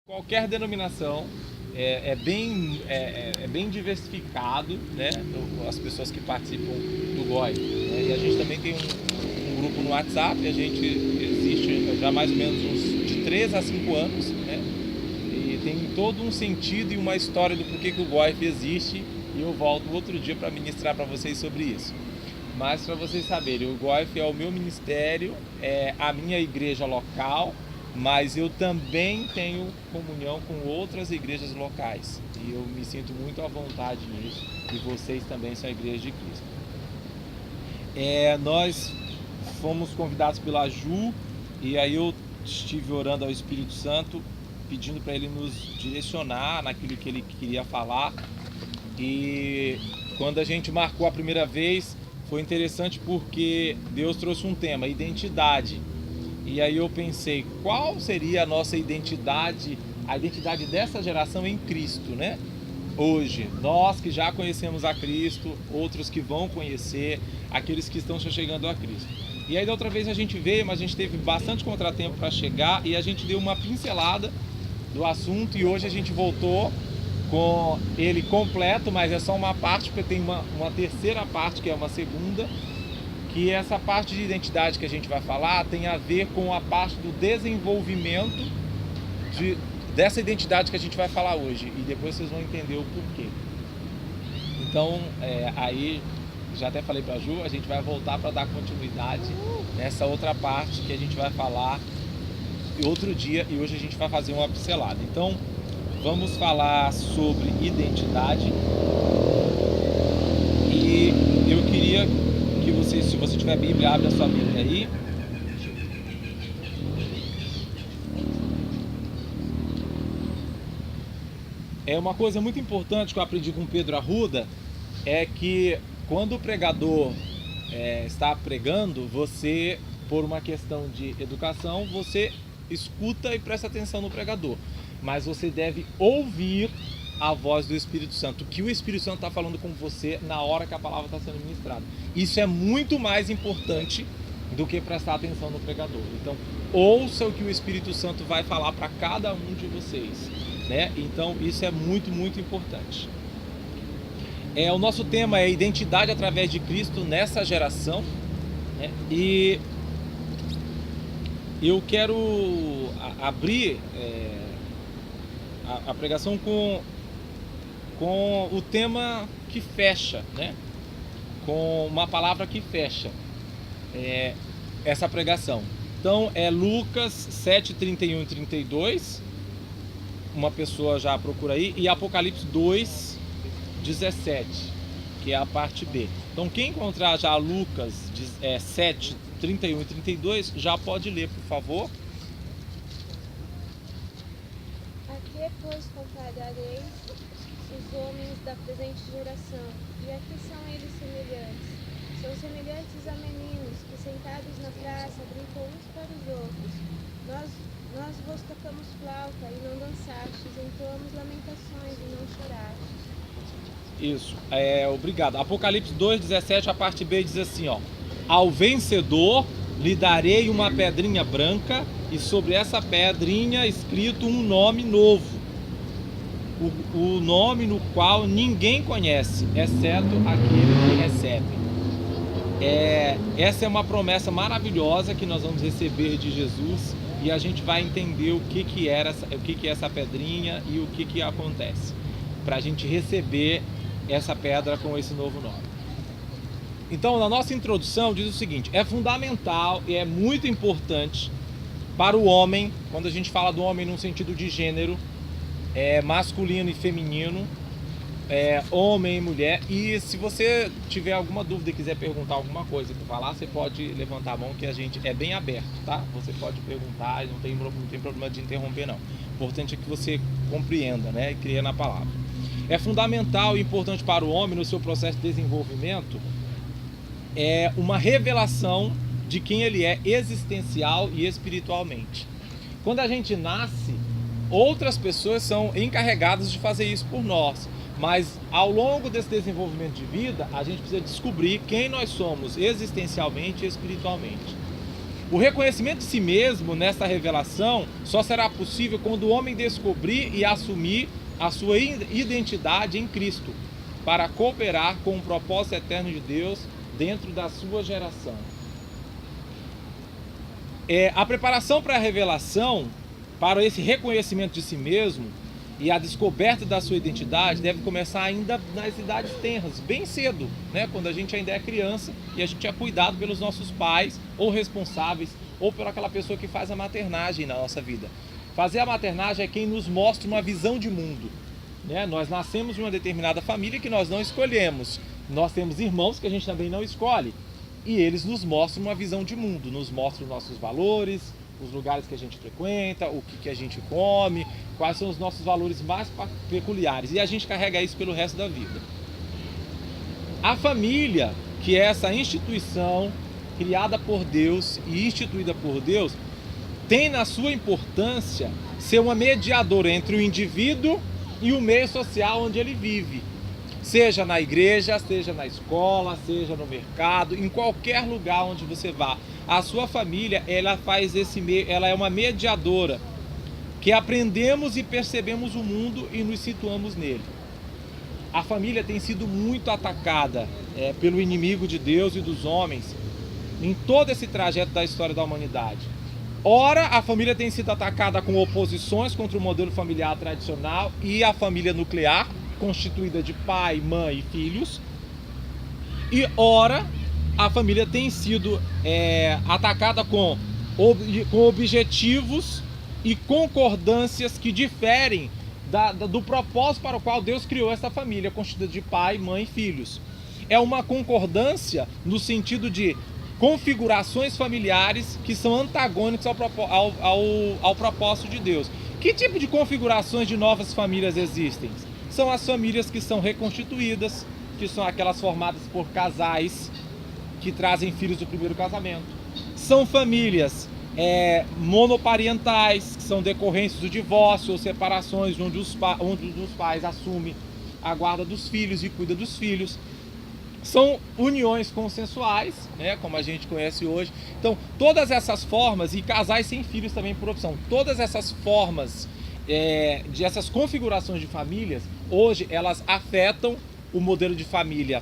Qualquer denominação é bem diversificado, né? As pessoas que participam do GOI, né? E a gente também tem um grupo no WhatsApp, a gente existe já mais ou menos uns de 3 a 5 anos, né? E tem todo um sentido e uma história do porquê que o GOI existe, e eu volto outro dia para ministrar para vocês sobre isso. Mas para vocês saberem, o GOIF é o meu ministério, é a minha igreja local, mas eu também tenho comunhão com outras igrejas locais. E eu me sinto muito à vontade nisso. E vocês também são a igreja de Cristo. Nós fomos convidados pela Ju, e aí eu estive orando ao Espírito Santo, pedindo para ele nos direcionar naquilo que ele queria falar. E quando a gente marcou a primeira vez, foi interessante porque Deus trouxe um tema, identidade. E aí eu pensei, qual seria a nossa identidade, a identidade dessa geração em Cristo, né? Hoje, nós que já conhecemos a Cristo, outros que vão conhecer, aqueles que estão chegando a Cristo. E aí da outra vez a gente veio, mas a gente teve bastante contratempo para chegar e a gente deu uma pincelada do assunto, e hoje a gente voltou com ele completo, mas é só uma parte, porque tem uma terceira parte, que é uma segunda, que essa parte de identidade que a gente vai falar tem a ver com a parte do desenvolvimento dessa identidade que a gente vai falar hoje, e depois vocês vão entender o porquê. Então, aí, já até falei para a Ju, a gente vai voltar para dar continuidade nessa outra parte que a gente vai falar outro dia, e hoje a gente vai fazer uma pincelada. Então, vamos falar sobre identidade, e eu queria que você, se você tiver a Bíblia, abre a sua Bíblia aí. Uma coisa muito importante que eu aprendi com Pedro Arruda é que quando o pregador está pregando, você, por uma questão de educação, você escuta e presta atenção no pregador, mas você deve ouvir a voz do Espírito Santo, o que o Espírito Santo está falando com você na hora que a palavra está sendo ministrada. Isso é muito mais importante do que prestar atenção no pregador. Então, ouça o que o Espírito Santo vai falar para cada um de vocês, né? Então, isso é muito, muito importante. O nosso tema é identidade através de Cristo nessa geração, né? E eu quero abrir a pregação com o tema que fecha, né? Com uma palavra que fecha essa pregação. Então é Lucas 7, 31 e 32, uma pessoa já procura aí, e Apocalipse 2, 17, que é a parte B. Então quem encontrar já Lucas 7, 31 e 32, já pode ler, por favor. A que, pois, comparareis os homens da presente geração? E a que são eles semelhantes? São semelhantes a meninos que, sentados na praça, brincam uns para os outros. Nós vos tocamos flauta e não dançastes, entoamos lamentações e não chorastes. Isso, obrigado. Apocalipse 2, 17, a parte B diz assim, ó: ao vencedor lhe darei uma pedrinha branca, e sobre essa pedrinha escrito um nome novo, o nome no qual ninguém conhece, exceto aquele que recebe. Essa é uma promessa maravilhosa que nós vamos receber de Jesus, e a gente vai entender o que é essa pedrinha e o que acontece para a gente receber essa pedra com esse novo nome. Então, na nossa introdução diz o seguinte: é fundamental e é muito importante para o homem, quando a gente fala do homem num sentido de gênero, masculino e feminino, homem e mulher. E se você tiver alguma dúvida e quiser perguntar alguma coisa para falar, você pode levantar a mão, que a gente é bem aberto, tá? Você pode perguntar, não tem problema de interromper, não. O importante é que você compreenda, né, e creia na palavra. É fundamental e importante para o homem, no seu processo de desenvolvimento, uma revelação de quem ele é existencial e espiritualmente. Quando a gente nasce, outras pessoas são encarregadas de fazer isso por nós, mas ao longo desse desenvolvimento de vida, a gente precisa descobrir quem nós somos existencialmente e espiritualmente. O reconhecimento de si mesmo nessa revelação só será possível quando o homem descobrir e assumir a sua identidade em Cristo, para cooperar com o propósito eterno de Deus dentro da sua geração. A preparação para a revelação, para esse reconhecimento de si mesmo e a descoberta da sua identidade deve começar ainda nas idades tenras, bem cedo, né? Quando a gente ainda é criança e a gente é cuidado pelos nossos pais ou responsáveis ou por aquela pessoa que faz a maternagem na nossa vida. Fazer a maternagem é quem nos mostra uma visão de mundo, né? Nós nascemos de uma determinada família que nós não escolhemos. Nós temos irmãos que a gente também não escolhe e eles nos mostram uma visão de mundo, nos mostram nossos valores, os lugares que a gente frequenta, o que a gente come, quais são os nossos valores mais peculiares. E a gente carrega isso pelo resto da vida. A família, que é essa instituição criada por Deus e instituída por Deus, tem na sua importância ser uma mediadora entre o indivíduo e o meio social onde ele vive. Seja na igreja, seja na escola, seja no mercado, em qualquer lugar onde você vá. A sua família, ela é uma mediadora, que aprendemos e percebemos o mundo e nos situamos nele. A família tem sido muito atacada pelo inimigo de Deus e dos homens em todo esse trajeto da história da humanidade. Ora, a família tem sido atacada com oposições contra o modelo familiar tradicional e a família nuclear, constituída de pai, mãe e filhos. E ora, a família tem sido atacada com objetivos e concordâncias que diferem do propósito para o qual Deus criou essa família, constituída de pai, mãe e filhos. É uma concordância no sentido de configurações familiares que são antagônicas ao propósito de Deus. Que tipo de configurações de novas famílias existem? São as famílias que são reconstituídas, que são aquelas formadas por casais que trazem filhos do primeiro casamento. São famílias monoparentais, que são decorrências do divórcio ou separações, onde um dos pais assume a guarda dos filhos e cuida dos filhos. São uniões consensuais, né, como a gente conhece hoje. Então, todas essas formas, e casais sem filhos também por opção, todas essas formas de essas configurações de famílias, hoje elas afetam o modelo de família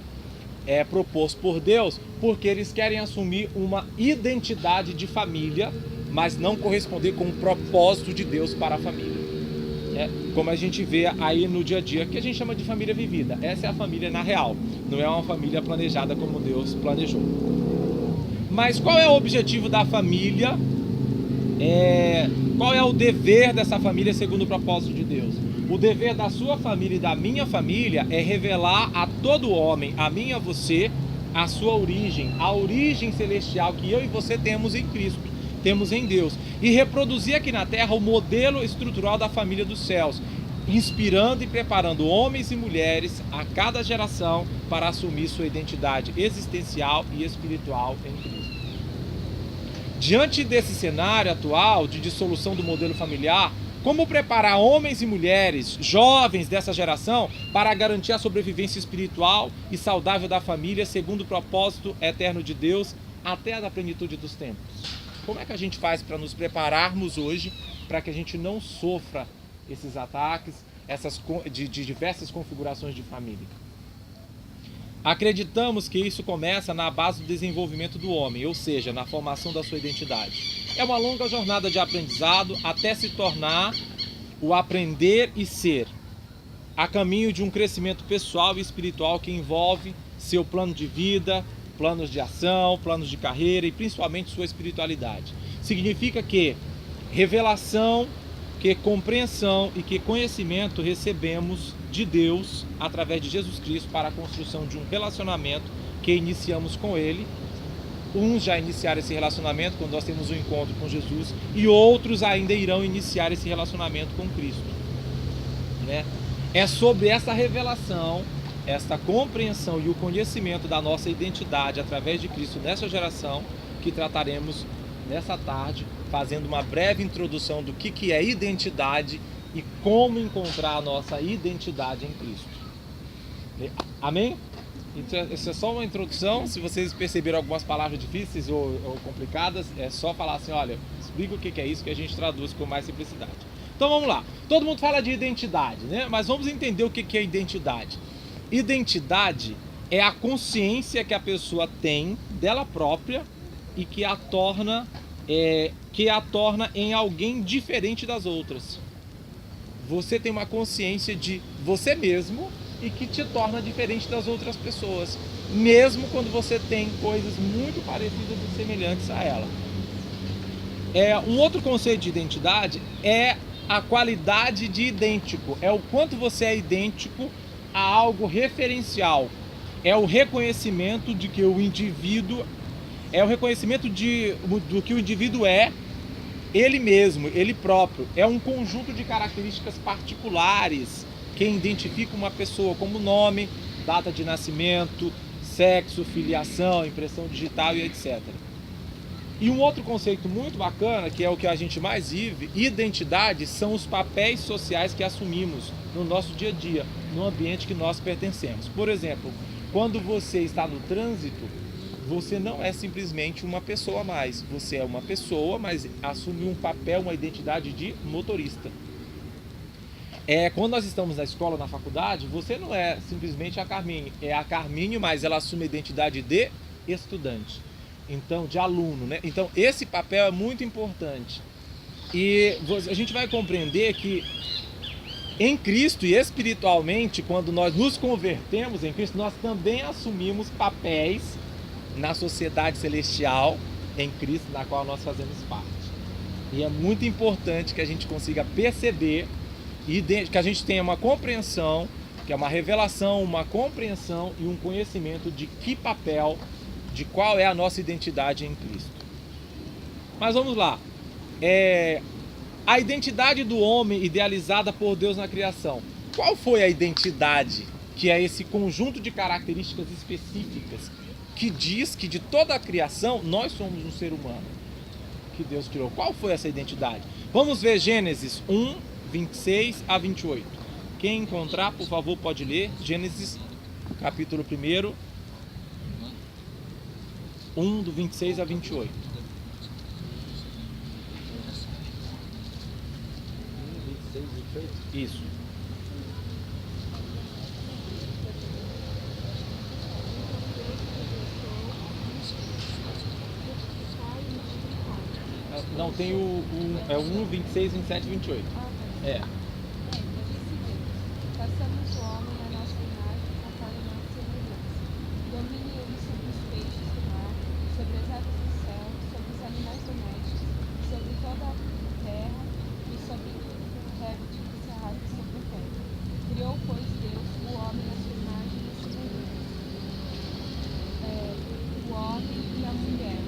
proposto por Deus, porque eles querem assumir uma identidade de família, mas não corresponder com o propósito de Deus para a família. Como a gente vê aí no dia a dia, que a gente chama de família vivida. Essa é a família na real, não é uma família planejada como Deus planejou. Mas qual é o objetivo da família? Qual é o dever dessa família segundo o propósito de Deus? O dever da sua família e da minha família é revelar a todo homem, a mim e a você, a sua origem, a origem celestial que eu e você temos em Cristo, temos em Deus, e reproduzir aqui na Terra o modelo estrutural da família dos céus, inspirando e preparando homens e mulheres a cada geração para assumir sua identidade existencial e espiritual em Cristo. Diante desse cenário atual de dissolução do modelo familiar, como preparar homens e mulheres, jovens dessa geração, para garantir a sobrevivência espiritual e saudável da família segundo o propósito eterno de Deus até a plenitude dos tempos? Como é que a gente faz para nos prepararmos hoje para que a gente não sofra esses ataques de diversas configurações de família? Acreditamos que isso começa na base do desenvolvimento do homem, ou seja, na formação da sua identidade. É uma longa jornada de aprendizado até se tornar o aprender e ser, a caminho de um crescimento pessoal e espiritual que envolve seu plano de vida, planos de ação, planos de carreira e principalmente sua espiritualidade. Significa que revelação, que compreensão e que conhecimento recebemos de Deus através de Jesus Cristo para a construção de um relacionamento que iniciamos com Ele. Uns já iniciaram esse relacionamento quando nós temos um encontro com Jesus e outros ainda irão iniciar esse relacionamento com Cristo, né? É sobre essa revelação, esta compreensão e o conhecimento da nossa identidade através de Cristo nessa geração que trataremos nessa tarde, fazendo uma breve introdução do que é identidade e como encontrar a nossa identidade em Cristo. Amém? Então, isso é só uma introdução. Se vocês perceberam algumas palavras difíceis ou complicadas, é só falar assim, olha, explica o que é isso que a gente traduz com mais simplicidade. Então vamos lá. Todo mundo fala de identidade, né? Mas vamos entender o que é identidade. Identidade é a consciência que a pessoa tem dela própria e que a torna em alguém diferente das outras. Você tem uma consciência de você mesmo e que te torna diferente das outras pessoas, mesmo quando você tem coisas muito parecidas e semelhantes a ela. Um outro conceito de identidade é a qualidade de idêntico, é o quanto você é idêntico a algo referencial, é o reconhecimento de que o indivíduo, é o reconhecimento do que o indivíduo é, ele mesmo, ele próprio, é um conjunto de características particulares que identifica uma pessoa como nome, data de nascimento, sexo, filiação, impressão digital e etc. E um outro conceito muito bacana, que é o que a gente mais vive, identidade são os papéis sociais que assumimos no nosso dia a dia, no ambiente que nós pertencemos. Por exemplo, quando você está no trânsito, você não é simplesmente uma pessoa a mais, você é uma pessoa, mas assume um papel, uma identidade de motorista. Quando nós estamos na escola, na faculdade, você não é simplesmente a Carminho, é a Carminho, mas ela assume a identidade de estudante, então de aluno, né? Então esse papel é muito importante e a gente vai compreender que em Cristo e espiritualmente, quando nós nos convertemos em Cristo, nós também assumimos papéis na sociedade celestial em Cristo, na qual nós fazemos parte. E é muito importante que a gente consiga perceber e que a gente tenha uma compreensão, que é uma revelação, uma compreensão e um conhecimento de que papel, de qual é a nossa identidade em Cristo. Mas vamos lá. A identidade do homem idealizada por Deus na criação. Qual foi a identidade, que é esse conjunto de características específicas que diz que de toda a criação nós somos um ser humano que Deus criou? Qual foi essa identidade? Vamos ver Gênesis 1, 26 a 28. Quem encontrar, por favor, pode ler. Gênesis, capítulo 1, 1 do 26 a 28. Isso. Não, tem o 1, 26, 27 e 28. Façamos o homem à nossa imagem, conforme a nossa semelhança. Domine ele sobre os peixes do mar, sobre as aves do céu, sobre os animais domésticos, sobre toda a terra e sobre tudo réptil que se arrasta sobre a terra. Criou, pois, Deus o homem à sua imagem e semelhança. O homem e a mulher.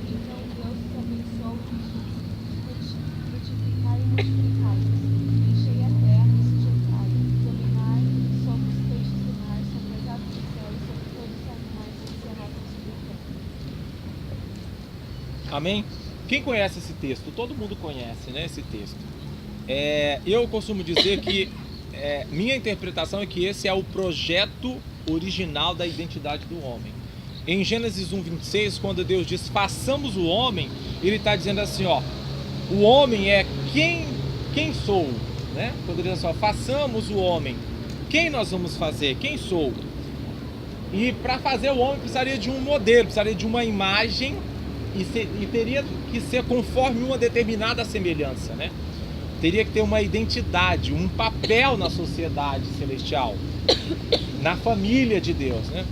Então Deus os abençoou e disse: frutificai e multiplicai-vos, enchei a terra e sujeitai, dominai sobre os peixes do mar, sobre as aves do céu e sobre todos os animais que se arrastam sobre a terra. Amém? Quem conhece esse texto? Todo mundo conhece, né, esse texto. Eu costumo dizer que minha interpretação é que esse é o projeto original da identidade do homem. Em Gênesis 1, 26, quando Deus diz façamos o homem, ele está dizendo assim, ó, o homem é quem sou, né? Quando ele diz assim, ó, façamos o homem, quem nós vamos fazer? Quem sou? E para fazer o homem precisaria de um modelo, precisaria de uma imagem e teria que ser conforme uma determinada semelhança, né? Teria que ter uma identidade, um papel na sociedade celestial, na família de Deus, né?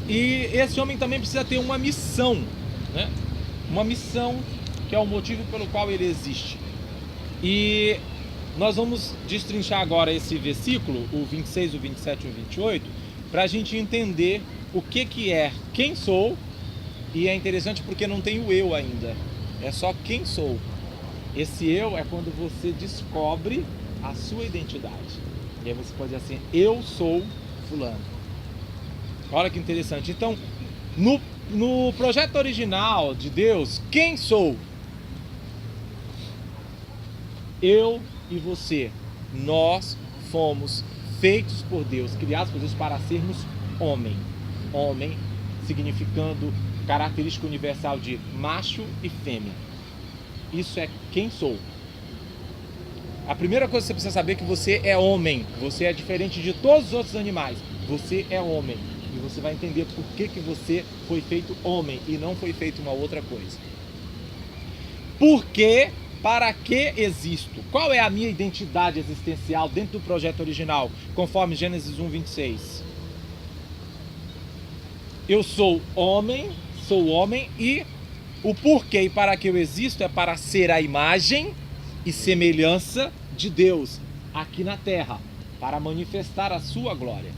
E esse homem também precisa ter uma missão, né? Uma missão que é o motivo pelo qual ele existe. E nós vamos destrinchar agora esse versículo, o 26, o 27 e o 28, para a gente entender o que é quem sou. E é interessante porque não tem o eu ainda, é só quem sou. Esse eu é quando você descobre a sua identidade. E aí você pode dizer assim, eu sou fulano. Olha que interessante. Então, no projeto original de Deus, quem sou? Eu e você. Nós fomos feitos por Deus, criados por Deus para sermos homem. Homem significando característica universal de macho e fêmea. Isso é quem sou. A primeira coisa que você precisa saber é que você é homem. Você é diferente de todos os outros animais. Você é homem. E você vai entender por que você foi feito homem e não foi feito uma outra coisa. Por quê? Para que existo? Qual é a minha identidade existencial dentro do projeto original, conforme Gênesis 1:26? Eu sou homem e o porquê e para que eu existo é para ser a imagem e semelhança de Deus aqui na terra, para manifestar a sua glória.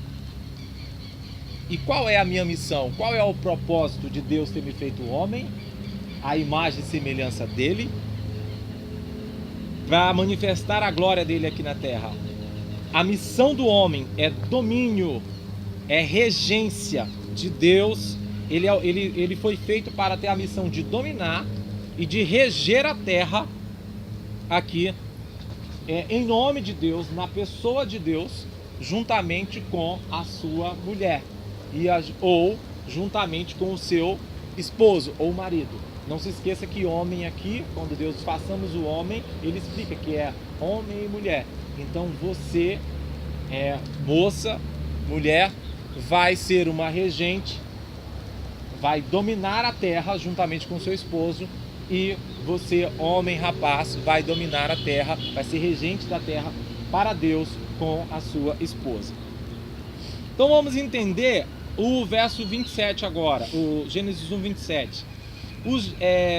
E qual é a minha missão? Qual é o propósito de Deus ter me feito homem? A imagem e semelhança dele, para manifestar a glória dele aqui na terra. A missão do homem é domínio, é regência de Deus. Ele foi feito para ter a missão de dominar e de reger a terra aqui, em nome de Deus, na pessoa de Deus, juntamente com a sua mulher, ou juntamente com o seu esposo ou marido. Não se esqueça que homem aqui, quando Deus façamos o homem, ele explica que é homem e mulher. Então você, moça, mulher, vai ser uma regente, vai dominar a terra juntamente com seu esposo, e você, homem, rapaz, vai dominar a terra, vai ser regente da terra para Deus com a sua esposa. Então vamos entender o verso 27 agora, o Gênesis 1:27.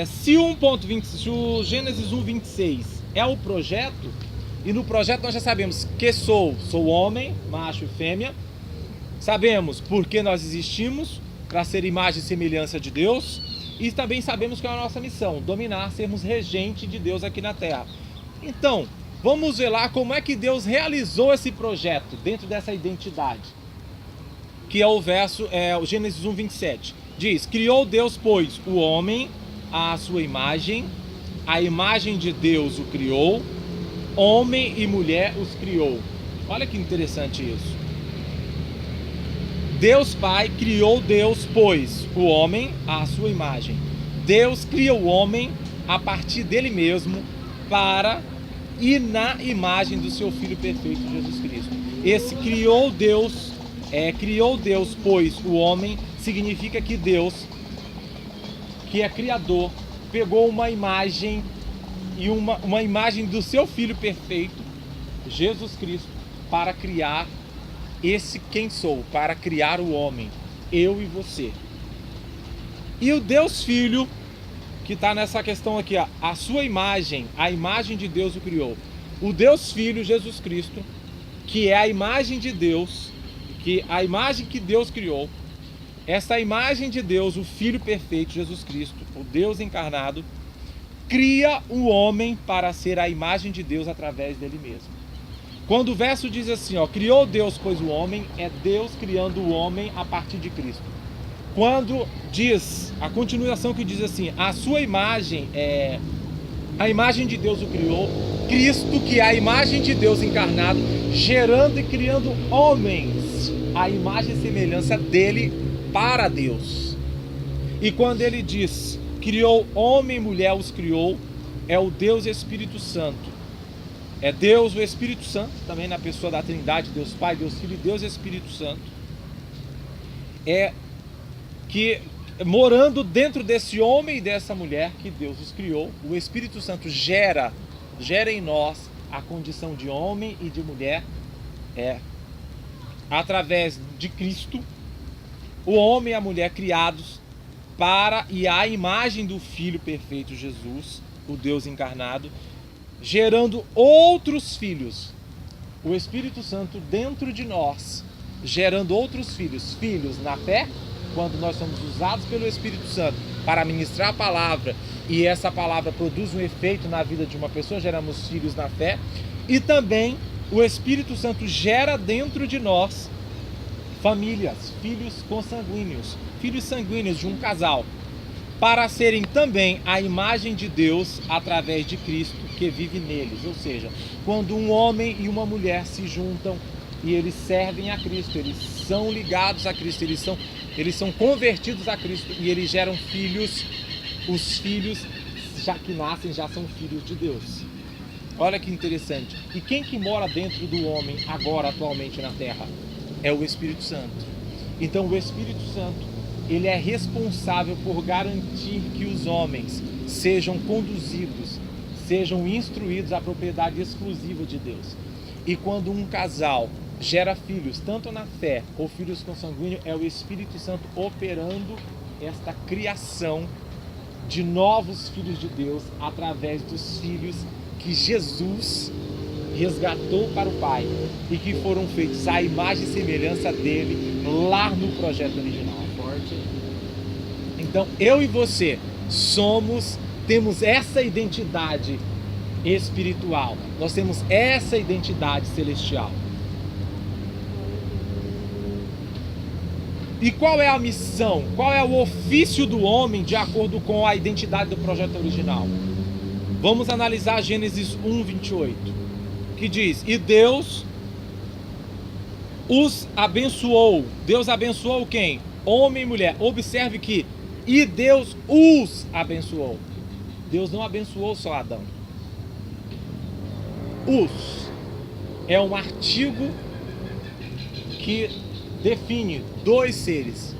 Se o Gênesis 1:26 é o projeto, e no projeto nós já sabemos que sou homem, macho e fêmea, sabemos por que nós existimos, para ser imagem e semelhança de Deus, e também sabemos que é a nossa missão, dominar, sermos regente de Deus aqui na terra. Então, vamos ver lá como é que Deus realizou esse projeto dentro dessa identidade, que é o Gênesis 1:27. Diz: criou Deus, pois, o homem à sua imagem, a imagem de Deus o criou, homem e mulher os criou. Olha que interessante isso. Deus Pai criou Deus, pois, o homem à sua imagem. Deus cria o homem a partir dele mesmo e na imagem do seu Filho perfeito, Jesus Cristo. Esse criou Deus, pois, o homem, significa que Deus, que é criador, pegou uma imagem e uma imagem do seu Filho perfeito, Jesus Cristo, para criar esse quem sou, para criar o homem, eu e você. E o Deus Filho, que está nessa questão aqui, a sua imagem, a imagem de Deus o criou. O Deus Filho, Jesus Cristo, que é a imagem de Deus, a imagem que Deus criou, essa imagem de Deus, o Filho perfeito, Jesus Cristo, o Deus encarnado, cria o homem para ser a imagem de Deus através dele mesmo. Quando o verso diz assim, criou Deus, pois, o homem, é Deus criando o homem a partir de Cristo. Quando diz, a continuação que diz assim, a sua imagem, a imagem de Deus o criou, Cristo, que é a imagem de Deus encarnado, gerando e criando homens, a imagem e semelhança dele, para Deus. E quando ele diz, criou homem e mulher os criou, é o Deus Espírito Santo. É Deus o Espírito Santo, também na pessoa da Trindade, Deus Pai, Deus Filho e Deus Espírito Santo. Que morando dentro desse homem e dessa mulher que Deus os criou, o Espírito Santo gera em nós a condição de homem e de mulher, através de Cristo, o homem e a mulher criados para e à imagem do Filho perfeito Jesus, o Deus encarnado, gerando outros filhos. O Espírito Santo dentro de nós, gerando outros filhos. Filhos na fé, quando nós somos usados pelo Espírito Santo para ministrar a palavra, e essa palavra produz um efeito na vida de uma pessoa, geramos filhos na fé. E também o Espírito Santo gera dentro de nós famílias, filhos consanguíneos, filhos sanguíneos de um casal, para serem também a imagem de Deus através de Cristo que vive neles. Ou seja, quando um homem e uma mulher se juntam e eles servem a Cristo, eles são ligados a Cristo, eles são convertidos a Cristo e eles geram filhos. Os filhos já que nascem já são filhos de Deus. Olha que interessante. E quem que mora dentro do homem agora, atualmente na terra? É o Espírito Santo. Então o Espírito Santo, ele é responsável por garantir que os homens sejam conduzidos, sejam instruídos à propriedade exclusiva de Deus. E quando um casal gera filhos, tanto na fé ou filhos consanguíneos, é o Espírito Santo operando esta criação de novos filhos de Deus através dos filhos que Jesus resgatou para o Pai e que foram feitos à imagem e semelhança dele lá no projeto original. Forte. Então eu e você temos essa identidade espiritual, nós temos essa identidade celestial. E qual é a missão? Qual é o ofício do homem de acordo com a identidade do projeto original? Vamos analisar Gênesis 1:28, que diz: e Deus os abençoou. Deus abençoou quem? Homem e mulher. Observe que e Deus os abençoou. Deus não abençoou só Adão. Os é um artigo que define dois seres,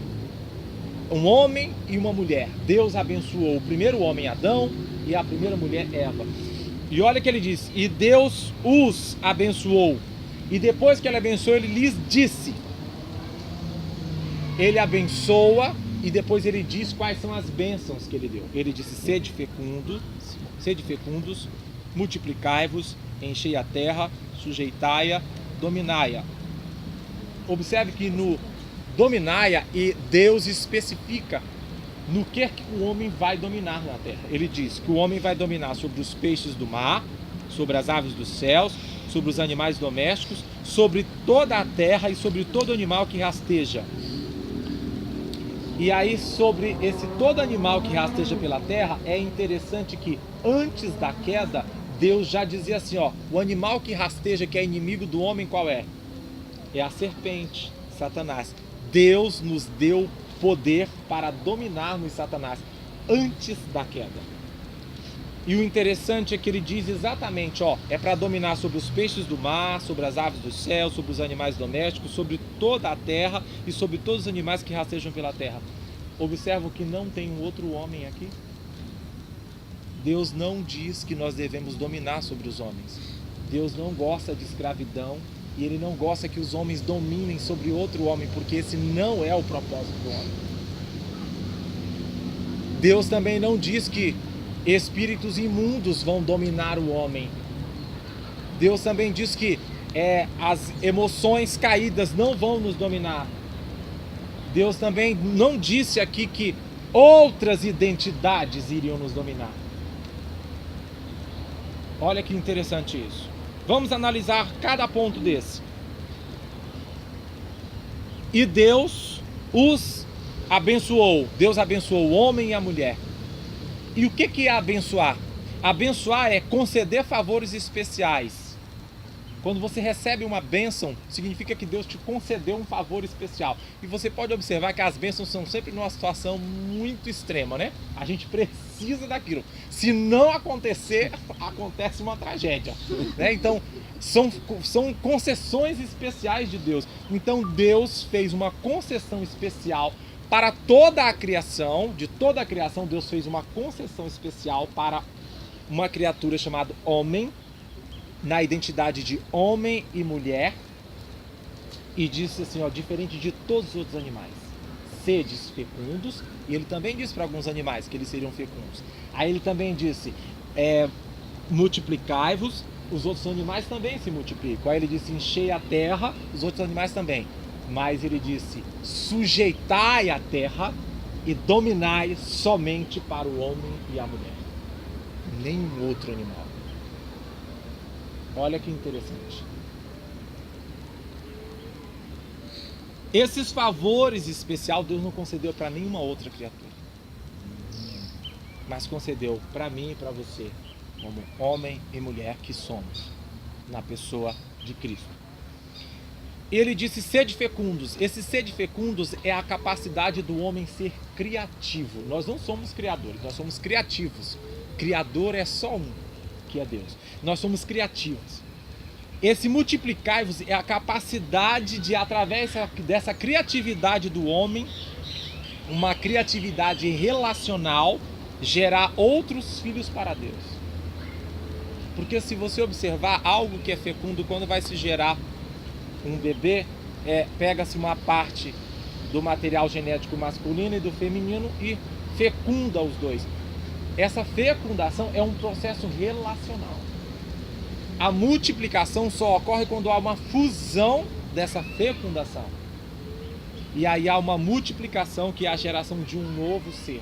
um homem e uma mulher. Deus abençoou o primeiro homem, Adão, e a primeira mulher, Eva. E olha que ele diz: e Deus os abençoou. E depois que ele abençoou, ele lhes disse. Ele abençoa e depois ele diz quais são as bênçãos que ele deu. Ele disse: sede fecundos, multiplicai-vos, enchei a terra, sujeitai-a, dominai-a. Observe que no dominai-a, e Deus especifica no que o homem vai dominar na terra. Ele diz que o homem vai dominar sobre os peixes do mar, sobre as aves dos céus, sobre os animais domésticos, sobre toda a terra e sobre todo animal que rasteja. E aí, sobre esse todo animal que rasteja pela terra, é interessante que antes da queda, Deus já dizia assim, ó, o animal que rasteja, que é inimigo do homem, qual é? É a serpente, Satanás. Deus nos deu poder para dominarmos Satanás antes da queda. E o interessante é que ele diz exatamente, ó, é para dominar sobre os peixes do mar, sobre as aves do céu, sobre os animais domésticos, sobre toda a terra e sobre todos os animais que rastejam pela terra. Observam que não tem um outro homem aqui. Deus não diz que nós devemos dominar sobre os homens. Deus não gosta de escravidão e Ele não gosta que os homens dominem sobre outro homem, porque esse não é o propósito do homem. Deus também não diz que espíritos imundos vão dominar o homem. Deus também diz que as emoções caídas não vão nos dominar. Deus também não disse aqui que outras identidades iriam nos dominar. Olha que interessante isso. Vamos analisar cada ponto desse. E Deus os abençoou. Deus abençoou o homem e a mulher. E o que é abençoar? Abençoar é conceder favores especiais. Quando você recebe uma bênção, significa que Deus te concedeu um favor especial. E você pode observar que as bênçãos são sempre numa situação muito extrema, né? A gente precisa daquilo. Se não acontecer, acontece uma tragédia, né? Então, são concessões especiais de Deus. Então, Deus fez uma concessão especial para toda a criação. De toda a criação, Deus fez uma concessão especial para uma criatura chamada homem, na identidade de homem e mulher, e disse assim, ó, diferente de todos os outros animais, sedes fecundos, e ele também disse para alguns animais que eles seriam fecundos. Aí ele também disse, multiplicai-vos, os outros animais também se multiplicam. Aí ele disse, enchei a terra, os outros animais também. Mas ele disse, sujeitai a terra e dominai somente para o homem e a mulher. Nenhum outro animal. Olha que interessante. Esses favores especiais Deus não concedeu para nenhuma outra criatura, mas concedeu para mim e para você, como homem e mulher que somos, na pessoa de Cristo. Ele disse sede fecundos. Esse sede fecundos é a capacidade do homem ser criativo. Nós não somos criadores, nós somos criativos. Criador é só um, que é Deus. Nós somos criativos. Esse multiplicai-vos é a capacidade de, através dessa criatividade do homem, uma criatividade relacional, gerar outros filhos para Deus. Porque se você observar, algo que é fecundo, quando vai se gerar um bebê, pega-se uma parte do material genético masculino e do feminino e fecunda os dois. Essa fecundação é um processo relacional. A multiplicação só ocorre quando há uma fusão dessa fecundação. E aí há uma multiplicação, que é a geração de um novo ser.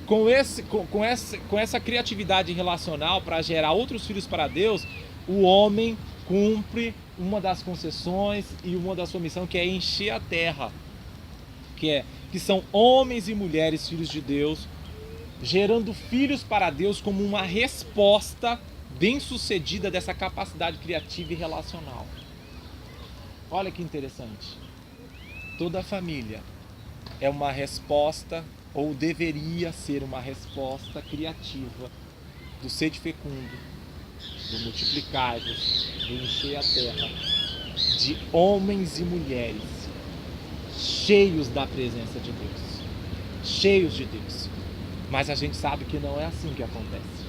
Com essa criatividade relacional para gerar outros filhos para Deus, o homem cumpre uma das concessões e uma da sua missão, que é encher a terra. Que são homens e mulheres filhos de Deus, gerando filhos para Deus como uma resposta bem-sucedida dessa capacidade criativa e relacional. Olha que interessante. Toda família é uma resposta, ou deveria ser uma resposta criativa do sede fecundo, do multiplicar-vos, do encher a terra, de homens e mulheres cheios da presença de Deus, cheios de Deus. Mas a gente sabe que não é assim que acontece.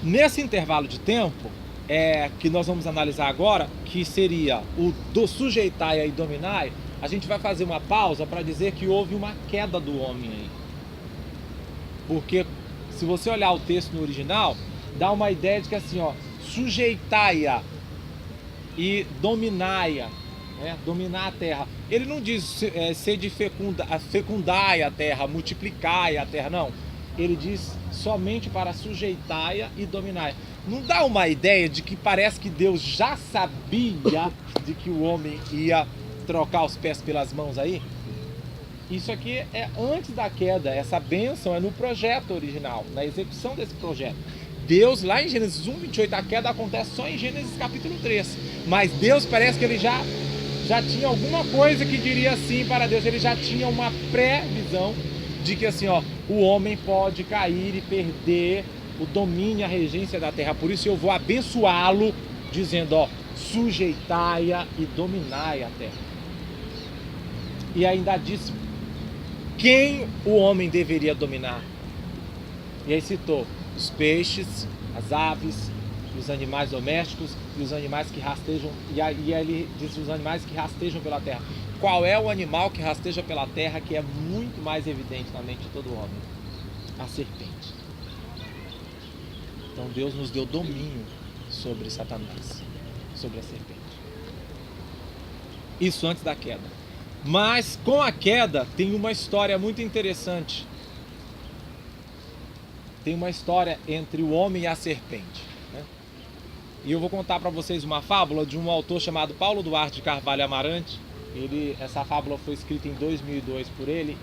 Nesse intervalo de tempo, que nós vamos analisar agora, que seria o do sujeitai e dominai, a gente vai fazer uma pausa para dizer que houve uma queda do homem aí. Porque se você olhar o texto no original, dá uma ideia de que assim, sujeitai-a e dominai-a, né? Dominar a terra. Ele não diz sede fecundai a terra, multiplicai a terra, não. Ele diz somente para sujeitai-a e dominai. Não dá uma ideia de que parece que Deus já sabia de que o homem ia trocar os pés pelas mãos aí? Isso aqui é antes da queda, essa bênção é no projeto original, na execução desse projeto. Deus, lá em Gênesis 1:28, a queda acontece só em Gênesis capítulo 3. Mas Deus parece que ele já tinha alguma coisa que diria assim para Deus, ele já tinha uma previsão de que assim, o homem pode cair e perder o domínio e a regência da terra. Por isso eu vou abençoá-lo, dizendo, sujeitai-a e dominai a terra. E ainda disse quem o homem deveria dominar. E aí citou os peixes, as aves, os animais domésticos e os animais que rastejam. E aí ele diz os animais que rastejam pela terra. Qual é o animal que rasteja pela terra que é muito mais evidente na mente de todo homem? A serpente. Então Deus nos deu domínio sobre Satanás, sobre a serpente. Isso antes da queda. Mas com a queda tem uma história muito interessante. Tem uma história entre o homem e a serpente, né? E eu vou contar para vocês uma fábula de um autor chamado Paulo Duarte de Carvalho Amarante. Essa fábula foi escrita em 2002 por ele.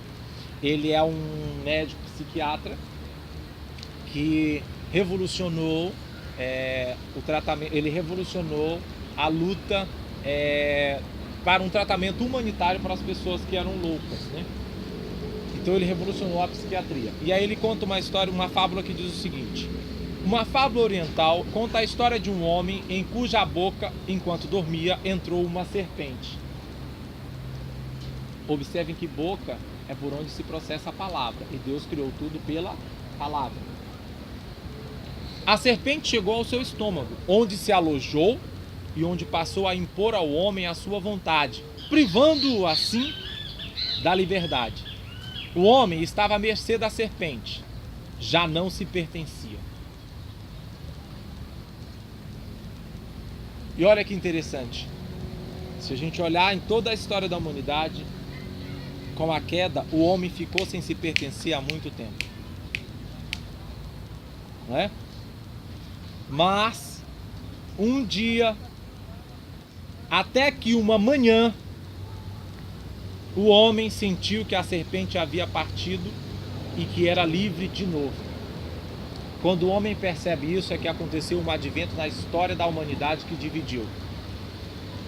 Ele é um médico psiquiatra que revolucionou o tratamento. Ele revolucionou a luta para um tratamento humanitário para as pessoas que eram loucas, né? Então ele revolucionou a psiquiatria. E aí ele conta uma história, uma fábula que diz o seguinte: uma fábula oriental conta a história de um homem em cuja boca, enquanto dormia, entrou uma serpente. Observem que boca é por onde se processa a palavra, e Deus criou tudo pela palavra. A serpente chegou ao seu estômago, onde se alojou e onde passou a impor ao homem a sua vontade, privando-o assim da liberdade. O homem estava à mercê da serpente, já não se pertencia. E olha que interessante, se a gente olhar em toda a história da humanidade, com a queda, o homem ficou sem se pertencer há muito tempo, não é? Mas um dia, até que uma manhã, o homem sentiu que a serpente havia partido e que era livre de novo. Quando o homem percebe isso, é que aconteceu um advento na história da humanidade que dividiu.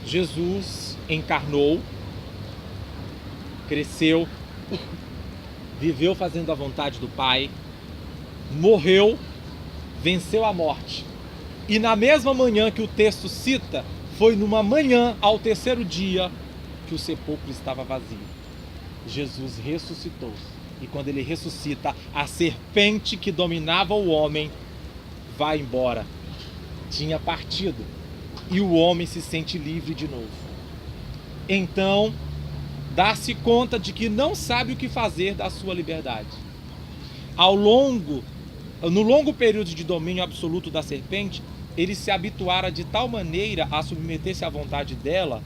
Jesus encarnou, cresceu, viveu fazendo a vontade do Pai, morreu, venceu a morte. E na mesma manhã que o texto cita, foi numa manhã, ao terceiro dia, que o sepulcro estava vazio. Jesus ressuscitou. E quando ele ressuscita, a serpente que dominava o homem vai embora. Tinha partido. E o homem se sente livre de novo. Então, dá-se conta de que não sabe o que fazer da sua liberdade. No longo período de domínio absoluto da serpente, ele se habituara de tal maneira a submeter-se à vontade dela,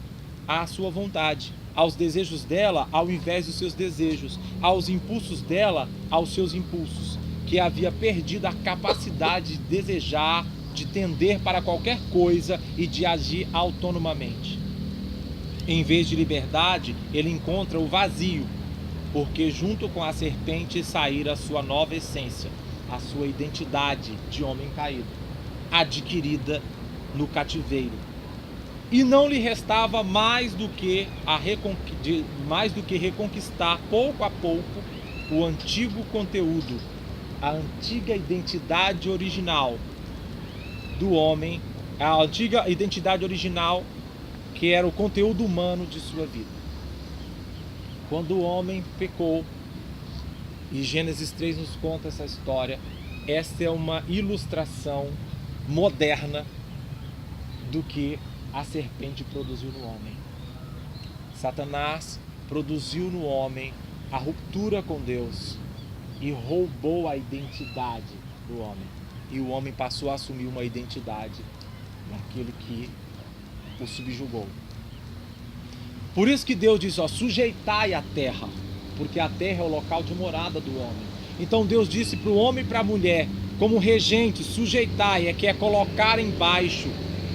à sua vontade, aos desejos dela ao invés dos seus desejos, aos impulsos dela aos seus impulsos, que havia perdido a capacidade de desejar, de tender para qualquer coisa e de agir autonomamente. Em vez de liberdade, ele encontra o vazio, porque junto com a serpente saíra a sua nova essência, a sua identidade de homem caído, adquirida no cativeiro. E não lhe restava mais do que reconquistar pouco a pouco o antigo conteúdo, a antiga identidade original do homem, a antiga identidade original que era o conteúdo humano de sua vida. Quando o homem pecou, e Gênesis 3 nos conta essa história, esta é uma ilustração moderna do que a serpente produziu no homem. Satanás produziu no homem a ruptura com Deus e roubou a identidade do homem. E o homem passou a assumir uma identidade daquele que o subjugou. Por isso que Deus diz, sujeitai a terra, porque a terra é o local de morada do homem. Então Deus disse para o homem e para a mulher, como regente, sujeitai, que é colocar embaixo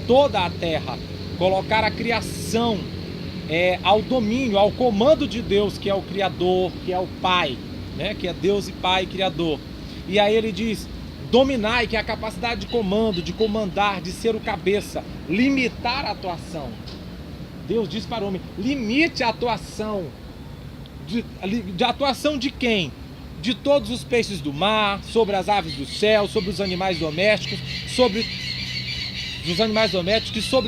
toda a terra, colocar a criação ao domínio, ao comando de Deus, que é o Criador, que é o Pai, né? Que é Deus e Pai Criador. E aí ele diz, dominai, que é a capacidade de comando, de comandar, de ser o cabeça, limitar a atuação. Deus diz para o homem, limite a atuação. De atuação de quem? De todos os peixes do mar, sobre as aves do céu, sobre os animais domésticos, sobre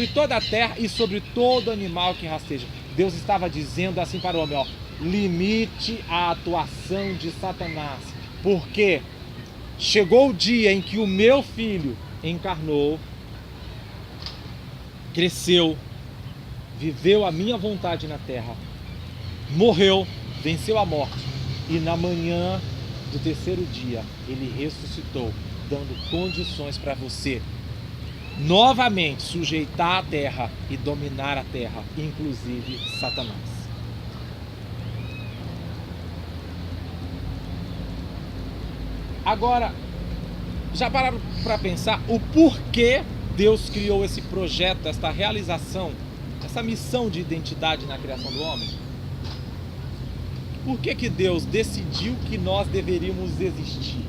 toda a terra e sobre todo animal que rasteja. Deus estava dizendo assim para o homem, limite a atuação de Satanás, porque chegou o dia em que o meu filho encarnou, cresceu, viveu a minha vontade na terra, morreu, venceu a morte, e na manhã do terceiro dia ele ressuscitou, dando condições para você novamente sujeitar a terra e dominar a terra, inclusive Satanás. Agora, já pararam para pensar o porquê Deus criou esse projeto, esta realização, essa missão de identidade na criação do homem? Por que Deus decidiu que nós deveríamos existir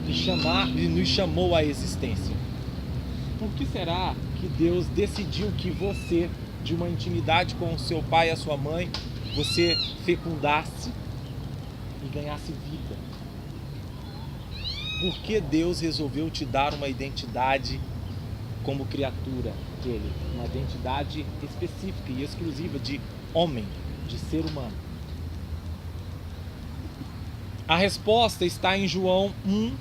e nos chamou à existência? Por que será que Deus decidiu que você, de uma intimidade com o seu pai e a sua mãe, você fecundasse e ganhasse vida? Por que Deus resolveu te dar uma identidade como criatura dele? Uma identidade específica e exclusiva de homem, de ser humano? A resposta está em João 1,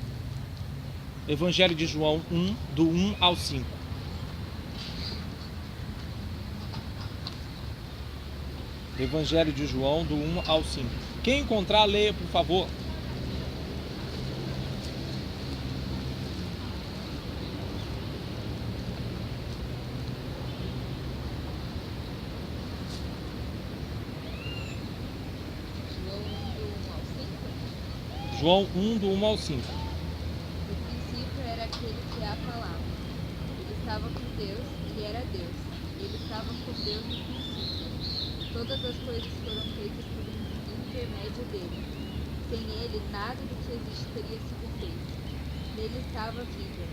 Evangelho de João 1, do 1 ao 5. Evangelho de João, do 1 ao 5. Quem encontrar, leia, por favor. João 1, do 1 ao 5. No princípio era aquele que é a palavra. Ele estava com Deus e era Deus. Ele estava com Deus no princípio. Todas as coisas foram feitas por intermédio dele. Sem ele, nada do que existe teria sido feito. Nele estava a vida,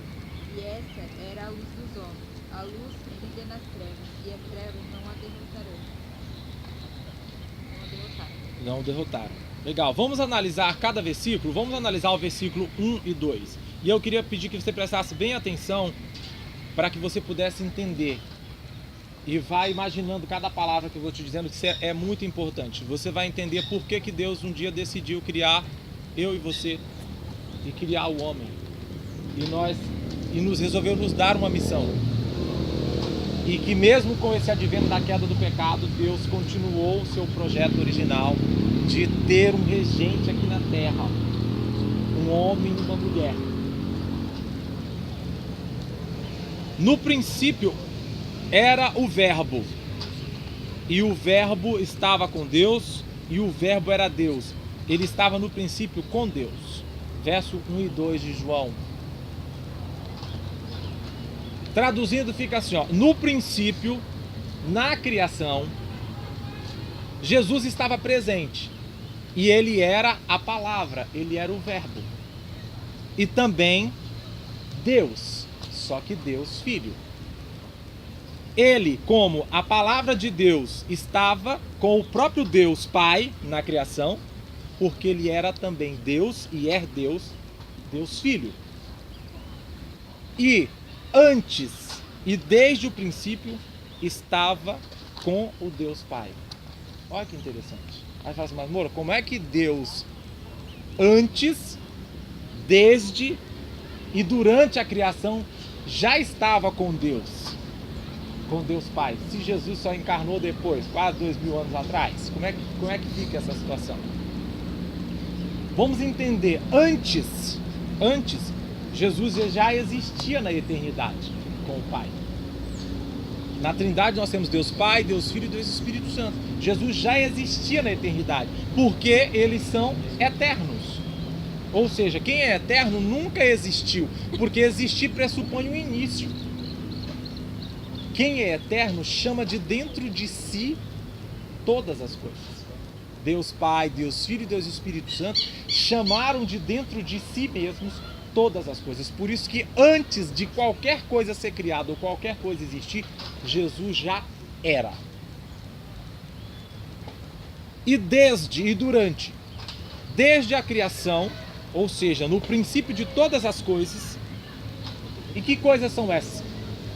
e essa era a luz dos homens. A luz brilha nas trevas, e as trevas não a derrotarão. Não derrotaram. Legal, vamos analisar cada versículo, vamos analisar o versículo 1 e 2. E eu queria pedir que você prestasse bem atenção para que você pudesse entender. E vai imaginando cada palavra que eu vou te dizendo, que isso é muito importante. Você vai entender por que Deus um dia decidiu criar eu e você e criar o homem. E nos resolveu nos dar uma missão. E que mesmo com esse advento da queda do pecado, Deus continuou o seu projeto original de ter um regente aqui na terra, um homem e uma mulher. No princípio era o Verbo, e o Verbo estava com Deus, e o Verbo era Deus. Ele estava no princípio com Deus. Verso 1 e 2 de João. Traduzindo fica assim, ó: no princípio, na criação, Jesus estava presente. E ele era a palavra, ele era o Verbo. E também Deus, só que Deus Filho. Ele, como a palavra de Deus, estava com o próprio Deus Pai na criação, porque ele era também Deus e é Deus, Deus Filho. E antes e desde o princípio estava com o Deus Pai. Olha que interessante. Aí fala assim, mas Moura, como é que Deus antes, desde e durante a criação já estava com Deus Pai, se Jesus só encarnou depois, quase 2000 anos atrás? Como é que fica essa situação? Vamos entender, antes, Jesus já existia na eternidade com o Pai. Na Trindade nós temos Deus Pai, Deus Filho e Deus Espírito Santo. Jesus já existia na eternidade, porque eles são eternos. Ou seja, quem é eterno nunca existiu, porque existir pressupõe um início. Quem é eterno chama de dentro de si todas as coisas. Deus Pai, Deus Filho e Deus Espírito Santo chamaram de dentro de si mesmos todas as coisas. Por isso que antes de qualquer coisa ser criada ou qualquer coisa existir, Jesus já era. E desde a criação, ou seja, no princípio de todas as coisas. E que coisas são essas?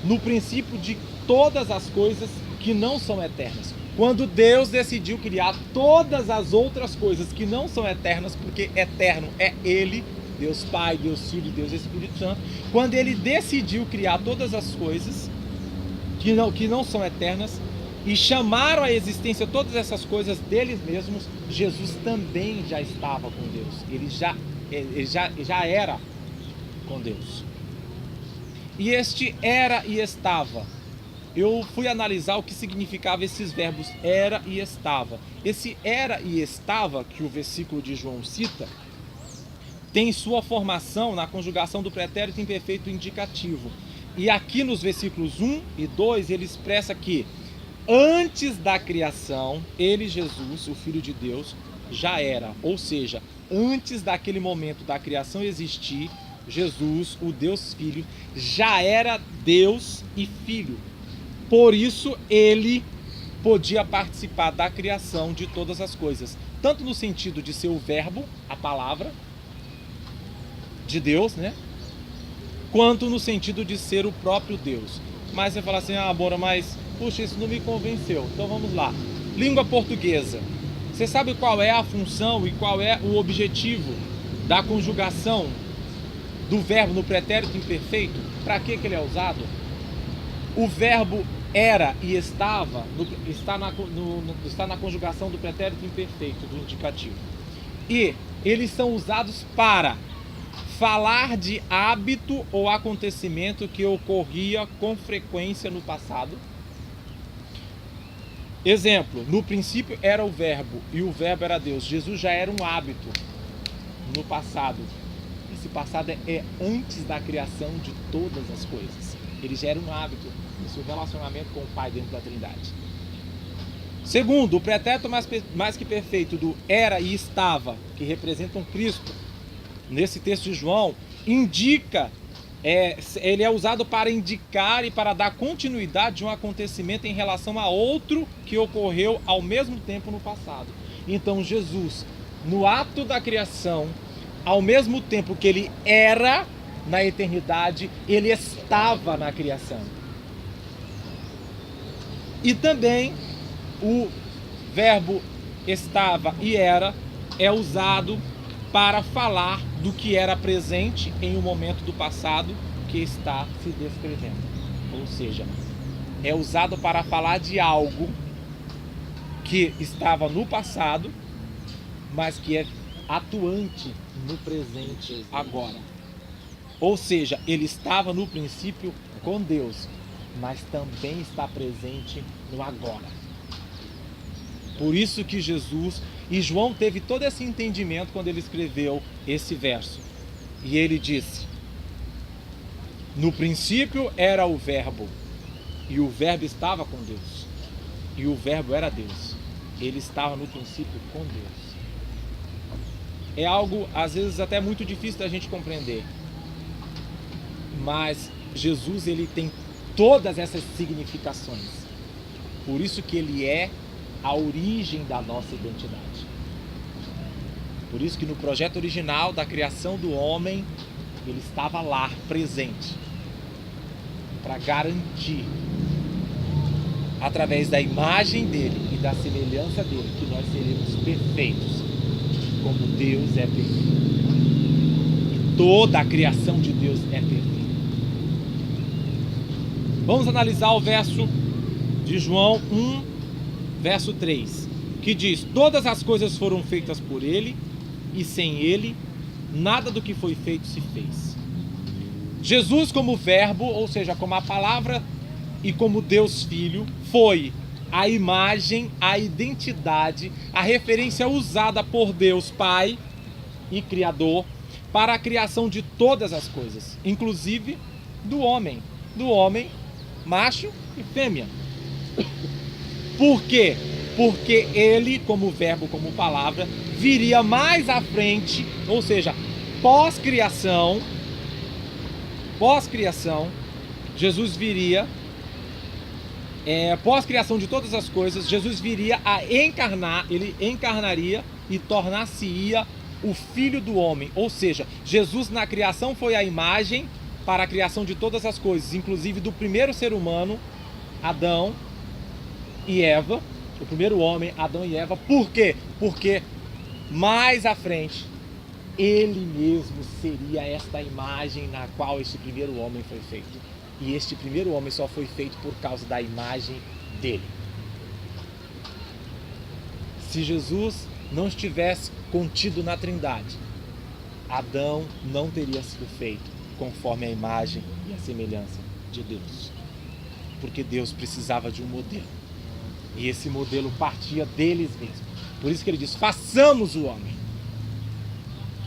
No princípio de todas as coisas que não são eternas. Quando Deus decidiu criar todas as outras coisas que não são eternas, porque eterno é Ele, Deus Pai, Deus Filho e Deus Espírito Santo. Quando Ele decidiu criar todas as coisas que não são eternas e chamaram à existência todas essas coisas deles mesmos, Jesus também já estava com Deus. Ele já era com Deus. E este era e estava. Eu fui analisar o que significava esses verbos era e estava. Esse era e estava, que o versículo de João cita, tem sua formação na conjugação do pretérito imperfeito indicativo. E aqui nos versículos 1 e 2 ele expressa que antes da criação, ele, Jesus, o Filho de Deus, já era. Ou seja, antes daquele momento da criação existir, Jesus, o Deus Filho, já era Deus e Filho. Por isso, ele podia participar da criação de todas as coisas. Tanto no sentido de ser o verbo, a palavra de Deus, né? Quanto no sentido de ser o próprio Deus. Mas você fala assim, Moura, mas puxa, isso não me convenceu. Então vamos lá. Língua portuguesa. Você sabe qual é a função e qual é o objetivo da conjugação do verbo no pretérito imperfeito? Para que ele é usado? O verbo era e estava está na conjugação do pretérito imperfeito, do indicativo. E eles são usados para falar de hábito ou acontecimento que ocorria com frequência no passado. Exemplo, no princípio era o verbo e o verbo era Deus. Jesus já era um hábito no passado. Esse passado é antes da criação de todas as coisas. Ele já era um hábito no seu relacionamento com o Pai dentro da Trindade. Segundo, o pretérito mais que perfeito do era e estava, que representam Cristo, nesse texto de João, indica, ele é usado para indicar e para dar continuidade de um acontecimento em relação a outro que ocorreu ao mesmo tempo no passado. Então Jesus, no ato da criação, ao mesmo tempo que ele era na eternidade, ele estava na criação. E também o verbo estava e era é usado para falar do que era presente em um momento do passado que está se descrevendo. Ou seja, é usado para falar de algo que estava no passado, mas que é atuante no presente agora. Ou seja, ele estava no princípio com Deus, mas também está presente no agora. Por isso que Jesus, e João teve todo esse entendimento quando ele escreveu esse verso. E ele disse: no princípio era o verbo, e o verbo estava com Deus, e o verbo era Deus. Ele estava no princípio com Deus. É algo, às vezes, até muito difícil da gente compreender. Mas Jesus, ele tem todas essas significações. Por isso que ele é a origem da nossa identidade. Por isso que no projeto original da criação do homem, ele estava lá, presente, para garantir, através da imagem dele e da semelhança dele, que nós seremos perfeitos, como Deus é perfeito. E toda a criação de Deus é perfeita. Vamos analisar o verso de João 1, verso 3, que diz: todas as coisas foram feitas por ele, e sem ele, nada do que foi feito se fez. Jesus, como verbo, ou seja, como a palavra e como Deus Filho, foi a imagem, a identidade, a referência usada por Deus Pai e Criador para a criação de todas as coisas, inclusive do homem, macho e fêmea. Por quê? Porque ele, como verbo, como palavra, viria mais à frente, ou seja, pós-criação, Jesus viria, pós-criação de todas as coisas, Jesus viria a encarnar, ele encarnaria e tornar-se-ia o Filho do Homem. Ou seja, Jesus na criação foi a imagem para a criação de todas as coisas, inclusive do primeiro ser humano, Adão e Eva, o primeiro homem, Adão e Eva. Por quê? Porque mais à frente, ele mesmo seria esta imagem na qual este primeiro homem foi feito. E este primeiro homem só foi feito por causa da imagem dele. Se Jesus não estivesse contido na Trindade, Adão não teria sido feito conforme a imagem e a semelhança de Deus. Porque Deus precisava de um modelo. E esse modelo partia deles mesmos. Por isso que ele diz: façamos o homem.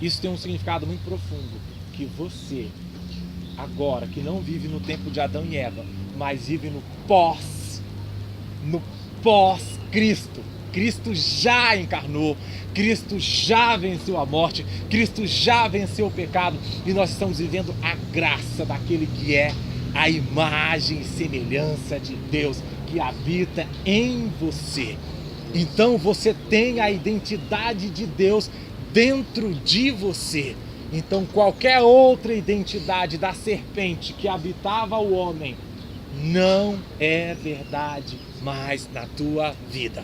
Isso tem um significado muito profundo. Que você, agora, que não vive no tempo de Adão e Eva, mas vive no pós-Cristo. Cristo já encarnou, Cristo já venceu a morte, Cristo já venceu o pecado, e nós estamos vivendo a graça daquele que é a imagem e semelhança de Deus, que habita em você. Então você tem a identidade de Deus dentro de você. Então qualquer outra identidade da serpente que habitava o homem não é verdade mais na tua vida.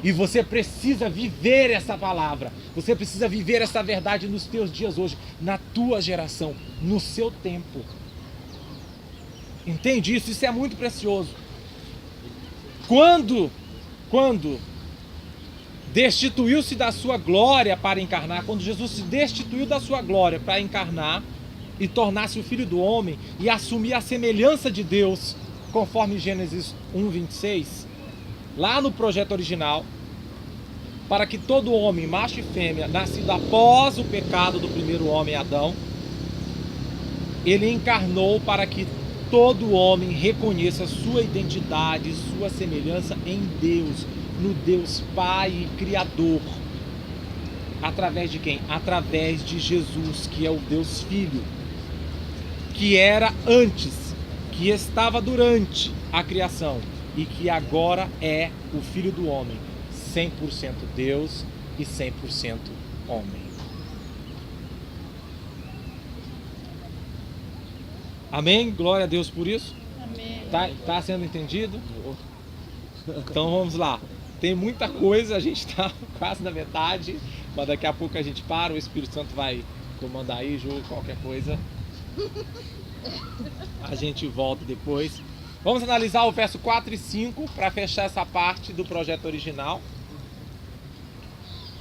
E você precisa viver essa palavra, você precisa viver essa verdade nos teus dias hoje, na tua geração, no seu tempo. Entende isso? Isso é muito precioso. Quando destituiu-se da sua glória para encarnar, quando Jesus se destituiu da sua glória para encarnar e tornar-se o Filho do Homem e assumir a semelhança de Deus, conforme Gênesis 1:26, lá no projeto original, para que todo homem, macho e fêmea, nascido após o pecado do primeiro homem, Adão, ele encarnou para que todo homem reconheça sua identidade, sua semelhança em Deus, no Deus Pai e Criador. Através de quem? Através de Jesus, que é o Deus Filho, que era antes, que estava durante a criação e que agora é o Filho do Homem, 100% Deus e 100% homem. Amém? Glória a Deus por isso. Amém. Tá sendo entendido? Então vamos lá. Tem muita coisa, a gente está quase na metade, mas daqui a pouco a gente para, o Espírito Santo vai comandar aí, Ju, qualquer coisa. A gente volta depois. Vamos analisar o verso 4 e 5 para fechar essa parte do projeto original.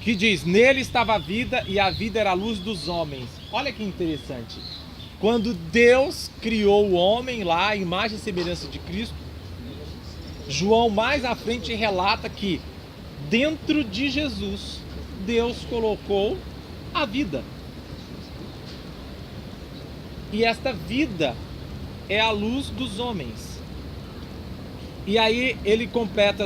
Que diz: nele estava a vida e a vida era a luz dos homens. Olha que interessante. Quando Deus criou o homem lá, a imagem e semelhança de Cristo, João mais à frente relata que dentro de Jesus, Deus colocou a vida. E esta vida é a luz dos homens. E aí ele completa